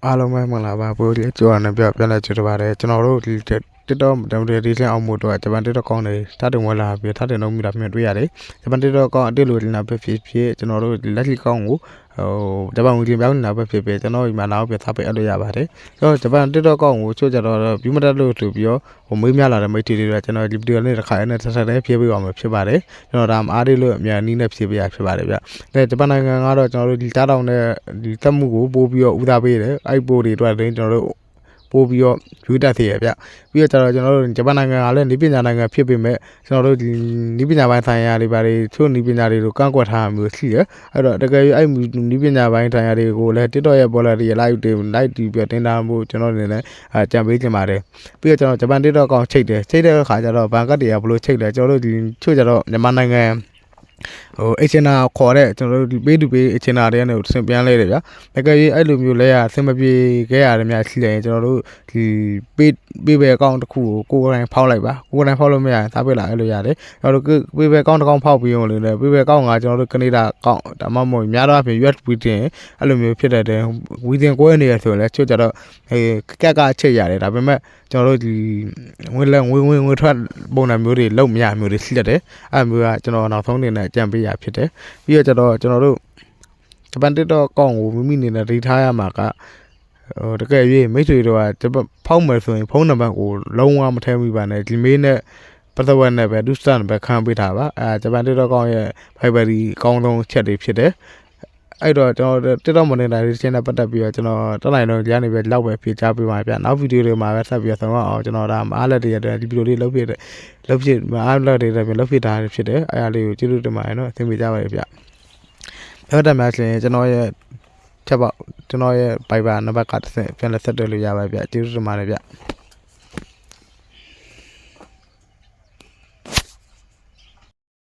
အားလုံးပဲမင်္ဂလာပါပိုးလေးကြော်နေပြန်လဲကြည့်ပါတယ်ကျွန်တော်တို့ဒီ TikTok ဒီလင်းအောင်မို့တော့ဂျပန် TikTok ကောင်းတယ်ထားတင်ဝင်လာပြီးထားတင်တော့မိတာမြင်တွေ့ရတယ်ဂျပန် TikTok ကောင်းအတိတ်လိုလင်းပဲဖြစ်ကျွန်တော်တို့လက်ရှိကောင်းကိုဂျပန်ဝင်ပြောင်းနေတာပဲဖြစ်ကျွန်တော်ဒီမှာနောက်ပြထားပေးအပ်လို့ရပါတယ်ဆိုတော့ဂျပန် TikTok ကောင်းကိုချို့ကြတော့ view မတက်လို့ဆိုပြီးတော့မေးမြလာတဲ့မိတ်တီတွေကကျွန်တော်ဒီဗီဒီယိုလေးတစ်ခါနဲ့ဆက်ဆက်လေးဖြည့်ပေးအောင်ဖြစ်ပါတယ်ကျွန်တော်ဒါအားလေးလို့အများနည်းနဲ့ဖြည့်ပေးရဖြစ်ပါတယ်ဗျအဲဂျပန်နိုင်ငံကတော့ကျွန်တော်တို့ဒီတားတောင်နဲ့ဒီတက်မှုကိုပို့ပြီးတော့ဦးစားပေးတယ်အဲ့ပို့တွေအတွက်ကျွန်တော်တို့ပို့ပြီးတော့ယူတက်သေးရဗျပြီးတော့ကျွန်တော်တို့ဂျပန်နိုင်ငံကလည်းနေပညာနိုင်ငံဖြစ်ပေမဲ့ကျွန်တော်တို့ဒီနေပညာပိုင်းဆိုင်ရာတွေဘာတွေချို့နေပညာတွေကိုကန့်ကွက်ထားမျိုးရှိတယ်အဲ့တော့တကယ်၍အဲ့နေပညာပိုင်းဆိုင်ရာတွေကိုလည်း TikTok ရဲ့ border တွေ live တွေ live ပြီးတော့တင်တာဖို့ကျွန်တော်နေလည်းကြံပေးချင်ပါတယ်ပြီးတော့ကျွန်တော်ဂျပန် TikTok ကောင်ချိတ်တဲ့အခါကျတော့ဘန်ကတ်တွေကဘလို့ချိတ်လဲကျွန်တော်တို့ဒီချို့ကြတော့မြန်မာနိုင်ငံအချင်းနာခေါ်တဲ့ကျွန်တော်တို့ဒီပေးသူပေးအချင်းနာတွေနဲ့ဆင်ပြန်လဲတယ်ဗျာတကယ်ကြီးအဲ့လိုမျိုးလဲရဆင်မပြေခဲ့ရတယ်များရှိတယ်ကျွန်တော်တို့ဒီပေးပဲအကောင့်တစ်ခုကိုကိုယ်တိုင်ဖောက်လိုက်ပါကိုယ်တိုင်ဖောက်လို့မရရင်စားပေးလာအဲ့လိုရတယ်ကျွန်တော်တို့ပေးပဲအကောင့်တစ်ကောင်ဖောက်ပြီးအောင်လို့လည်းပေးပဲအကောင့်ကကျွန်တော်တို့ကနေဒါအကောင့်ဒါမှမဟုတ်များတော့အပြင် US within အဲ့လိုမျိုးဖြစ်တဲ့ within ကိုနေရဆိုလဲချို့ကြတော့ကက်ကချိတ်ရတယ်ဒါပေမဲ့ကျွန်တော်တို့ဒီငွေထွက်ပုံစံမျိုးတွေလုံးမရမျိုးတွေရှိတတ်တယ်အဲ့မျိုးကကျွန်တော်နောက်ဆုံးနေနဲ့ကြံပေးရဖြစ်တယ်ပြီးတော့ကျွန်တော်တို့ဂျပန် TikTok အကောင့်ကိုမိမိနေနဲ့ဒိတ်ထားရမှာကတကယ်၍မိတ်ဆွေတို့ကဖောက်မယ်ဆိုရင်ဖုန်းနံပါတ်ကိုလုံးဝမထည့်မိပါနဲ့ဒီမေးနဲ့ပတ်သက်ဝင်နဲ့ပဲဒုစတန်ပဲခံပေးထားပါဂျပန် TikTok ကောင်းရဲ့ Fiber ဒီအကောင်းဆုံးချက်တွေဖြစ်တယ်အဲ့တော့ကျွန်တော် TikTok monetization နဲ့ပတ်သက်ပြီးတော့ကျွန်တော်တက်နိုင်တော့ကြားနေပဲလောက်ပဲဖြေချပေးပါဗျနောက်ဗီဒီယိုတွေမှာပဲဆက်ပြီးတော့ဆောင်အောင်ကျွန်တော်ဒါအားလက်တွေရတဲ့ဒီဗီဒီယိုလေးလုပ်ဖြစ်အားလက်တွေလည်းလုပ်ဖြစ်တာဖြစ်တယ်အဲ့အားလေးကိုကျေးဇူးတင်ပါတယ်နော်အဆင်ပြေကြပါရဲ့ဗျပြောတတ်မှဆိုရင်ကျွန်တော်ရဲ့ချက်ပေါက်ကျွန်တော်ရဲ့ Viber နံပါတ်ကတစ်ဆင့်ပြန်လက်ဆက်တွေ့လို့ရပါဗျကျေးဇူးတင်ပါတယ်ဗျ